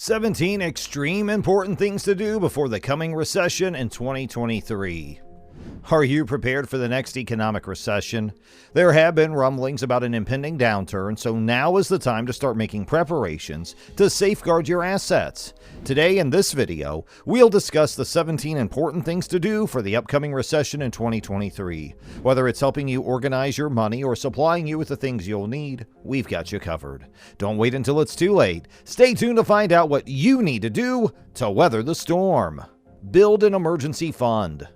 17 extreme important things to do before the coming recession in 2023. Are you prepared for the next economic recession? There have been rumblings about an impending downturn, so now is the time to start making preparations to safeguard your assets. Today in this video, we'll discuss the 17 important things to do for the upcoming recession in 2023. Whether it's helping you organize your money or supplying you with the things you'll need, we've got you covered. Don't wait until it's too late. Stay tuned to find out what you need to do to weather the storm. Build an emergency fund.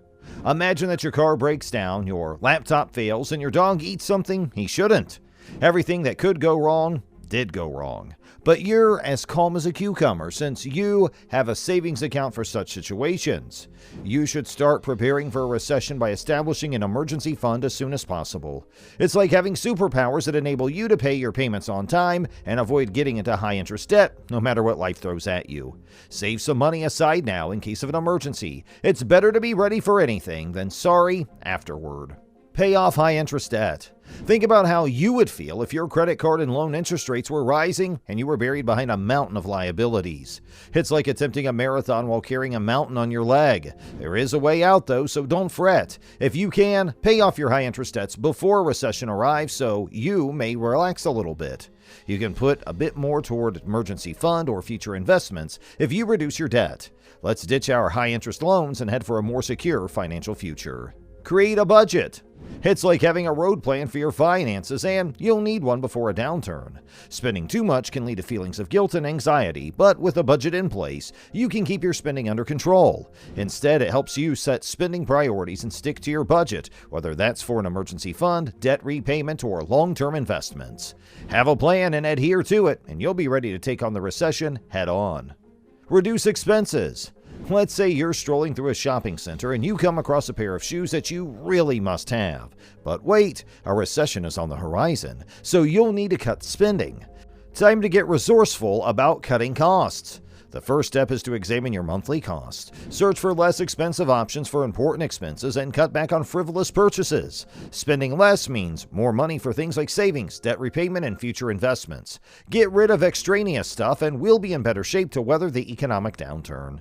Imagine that your car breaks down, your laptop fails, and your dog eats something he shouldn't. Everything that could go wrong did go wrong. But you're as calm as a cucumber since you have a savings account for such situations. You should start preparing for a recession by establishing an emergency fund as soon as possible. It's like having superpowers that enable you to pay your payments on time and avoid getting into high-interest debt, no matter what life throws at you. Save some money aside now in case of an emergency. It's better to be ready for anything than sorry afterward. Pay off high-interest debt. Think about how you would feel if your credit card and loan interest rates were rising and you were buried behind a mountain of liabilities. It's like attempting a marathon while carrying a mountain on your leg. There is a way out though, so don't fret. If you can, pay off your high-interest debts before a recession arrives so you may relax a little bit. You can put a bit more toward emergency fund or future investments if you reduce your debt. Let's ditch our high-interest loans and head for a more secure financial future. Create a budget. It's like having a road plan for your finances, and you'll need one before a downturn. Spending too much can lead to feelings of guilt and anxiety, but with a budget in place, you can keep your spending under control. Instead, it helps you set spending priorities and stick to your budget, whether that's for an emergency fund, debt repayment, or long-term investments. Have a plan and adhere to it, and you'll be ready to take on the recession head-on. Reduce expenses. Let's say you're strolling through a shopping center and you come across a pair of shoes that you really must have. But wait, a recession is on the horizon, so you'll need to cut spending. Time to get resourceful about cutting costs. The first step is to examine your monthly costs. Search for less expensive options for important expenses and cut back on frivolous purchases. Spending less means more money for things like savings, debt repayment, and future investments. Get rid of extraneous stuff and we'll be in better shape to weather the economic downturn.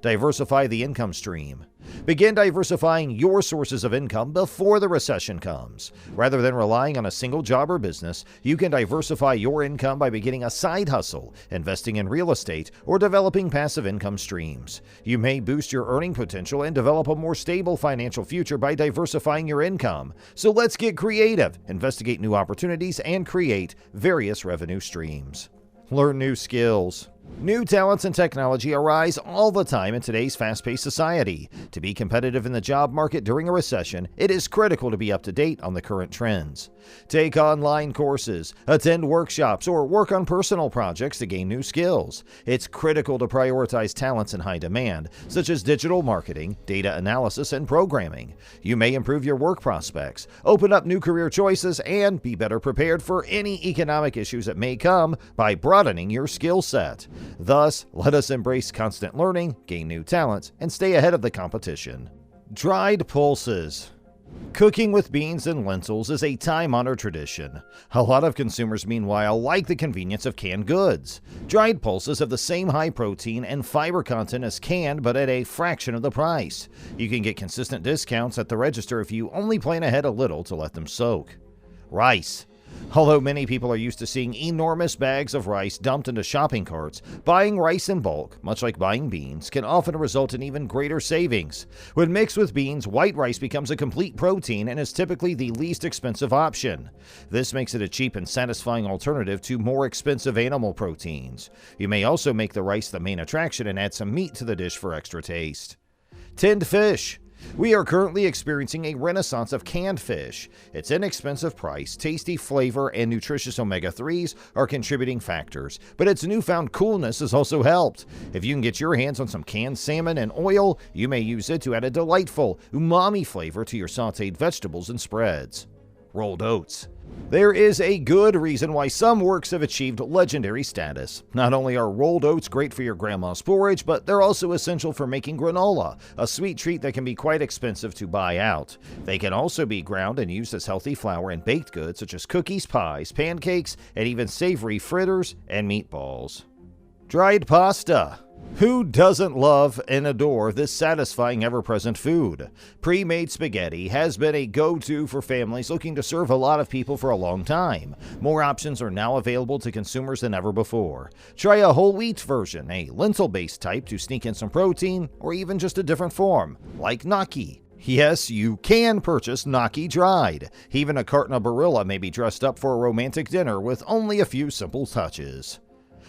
Diversify the income stream. Begin diversifying your sources of income before the recession comes. Rather than relying on a single job or business, you can diversify your income by beginning a side hustle, investing in real estate, or developing passive income streams. You may boost your earning potential and develop a more stable financial future by diversifying your income. So let's get creative, investigate new opportunities, and create various revenue streams. Learn new skills. New talents and technology arise all the time in today's fast-paced society. To be competitive in the job market during a recession, it is critical to be up to date on the current trends. Take online courses, attend workshops, or work on personal projects to gain new skills. It's critical to prioritize talents in high demand, such as digital marketing, data analysis, and programming. You may improve your work prospects, open up new career choices, and be better prepared for any economic issues that may come by broadening your skill set. Thus, let us embrace constant learning, gain new talents, and stay ahead of the competition. Dried pulses. Cooking with beans and lentils is a time-honored tradition. A lot of consumers, meanwhile, like the convenience of canned goods. Dried pulses have the same high protein and fiber content as canned, but at a fraction of the price. You can get consistent discounts at the register if you only plan ahead a little to let them soak. Rice. Although many people are used to seeing enormous bags of rice dumped into shopping carts, buying rice in bulk, much like buying beans, can often result in even greater savings. When mixed with beans, white rice becomes a complete protein and is typically the least expensive option. This makes it a cheap and satisfying alternative to more expensive animal proteins. You may also make the rice the main attraction and add some meat to the dish for extra taste. Tinned fish. We are currently experiencing a renaissance of canned fish. Its inexpensive price, tasty flavor, and nutritious omega-3s are contributing factors, but its newfound coolness has also helped. If you can get your hands on some canned salmon and oil, you may use it to add a delightful umami flavor to your sautéed vegetables and spreads. Rolled oats. There is a good reason why some works have achieved legendary status. Not only are rolled oats great for your grandma's porridge, but they're also essential for making granola, a sweet treat that can be quite expensive to buy out. They can also be ground and used as healthy flour in baked goods such as cookies, pies, pancakes, and even savory fritters and meatballs. Dried pasta. Who doesn't love and adore this satisfying ever-present food? Pre-made spaghetti has been a go-to for families looking to serve a lot of people for a long time. More options are now available to consumers than ever before. Try a whole wheat version, a lentil-based type to sneak in some protein, or even just a different form, like gnocchi. Yes, you can purchase gnocchi dried. Even a carton of Barilla may be dressed up for a romantic dinner with only a few simple touches.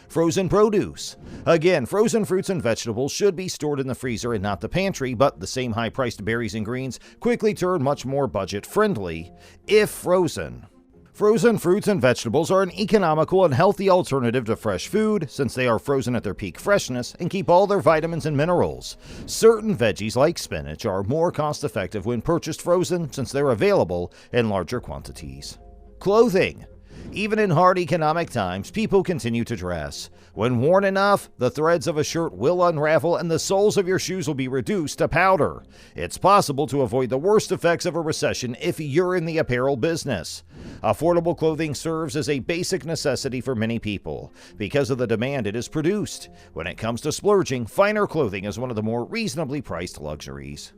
Frozen produce. Again, frozen fruits and vegetables should be stored in the freezer and not the pantry, but the same high-priced berries and greens quickly turn much more budget-friendly if frozen. Frozen fruits and vegetables are an economical and healthy alternative to fresh food since they are frozen at their peak freshness and keep all their vitamins and minerals. Certain veggies like spinach are more cost-effective when purchased frozen since they're available in larger quantities. Clothing. Even in hard economic times, people continue to dress. When worn enough, the threads of a shirt will unravel and the soles of your shoes will be reduced to powder. It's possible to avoid the worst effects of a recession if you're in the apparel business. Affordable clothing serves as a basic necessity for many people because of the demand it is produced. When it comes to splurging, finer clothing is one of the more reasonably priced luxuries.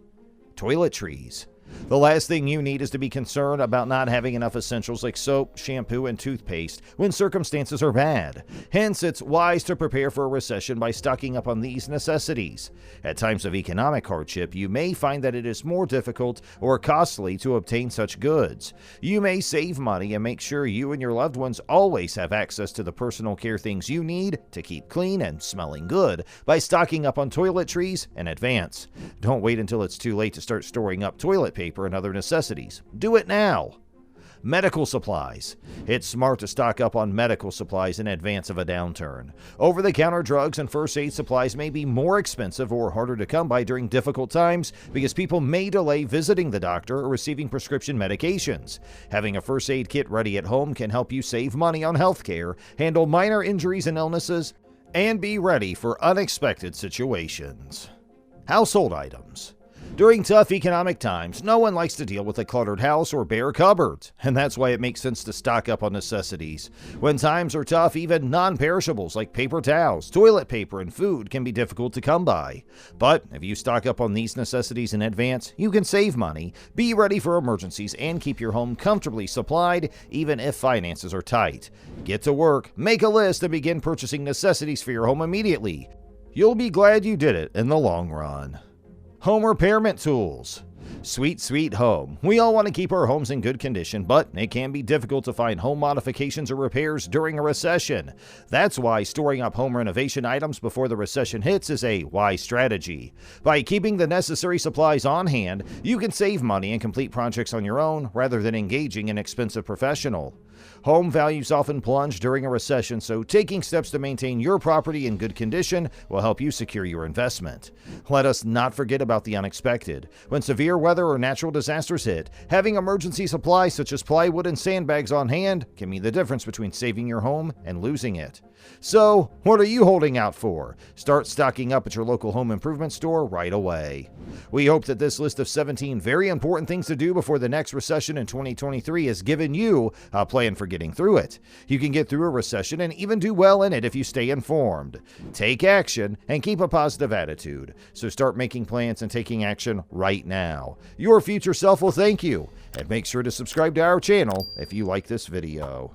Toiletries. The last thing you need is to be concerned about not having enough essentials like soap, shampoo, and toothpaste when circumstances are bad. Hence, it's wise to prepare for a recession by stocking up on these necessities. At times of economic hardship, you may find that it is more difficult or costly to obtain such goods. You may save money and make sure you and your loved ones always have access to the personal care things you need to keep clean and smelling good by stocking up on toiletries in advance. Don't wait until it's too late to start storing up toilet paper and other necessities. Do it now. Medical supplies. It's smart to stock up on medical supplies in advance of a downturn. Over-the-counter drugs and first aid supplies may be more expensive or harder to come by during difficult times because people may delay visiting the doctor or receiving prescription medications. Having a first aid kit ready at home can help you save money on healthcare, handle minor injuries and illnesses, and be ready for unexpected situations. Household items. During tough economic times, no one likes to deal with a cluttered house or bare cupboards, and that's why it makes sense to stock up on necessities. When times are tough, even non-perishables like paper towels, toilet paper, and food can be difficult to come by. But if you stock up on these necessities in advance, you can save money, be ready for emergencies, and keep your home comfortably supplied even if finances are tight. Get to work, make a list, and begin purchasing necessities for your home immediately. You'll be glad you did it in the long run. Home repairment tools. Sweet, sweet home. We all want to keep our homes in good condition, but it can be difficult to find home modifications or repairs during a recession. That's why storing up home renovation items before the recession hits is a wise strategy. By keeping the necessary supplies on hand, you can save money and complete projects on your own rather than engaging an expensive professional. Home values often plunge during a recession, so taking steps to maintain your property in good condition will help you secure your investment. Let us not forget about the unexpected. When severe weather or natural disasters hit, having emergency supplies such as plywood and sandbags on hand can mean the difference between saving your home and losing it. So, what are you holding out for? Start stocking up at your local home improvement store right away. We hope that this list of 17 very important things to do before the next recession in 2023 has given you a plan for getting through it. You can get through a recession and even do well in it if you stay informed. Take action and keep a positive attitude. So start making plans and taking action right now. Your future self will thank you. And make sure to subscribe to our channel if you like this video.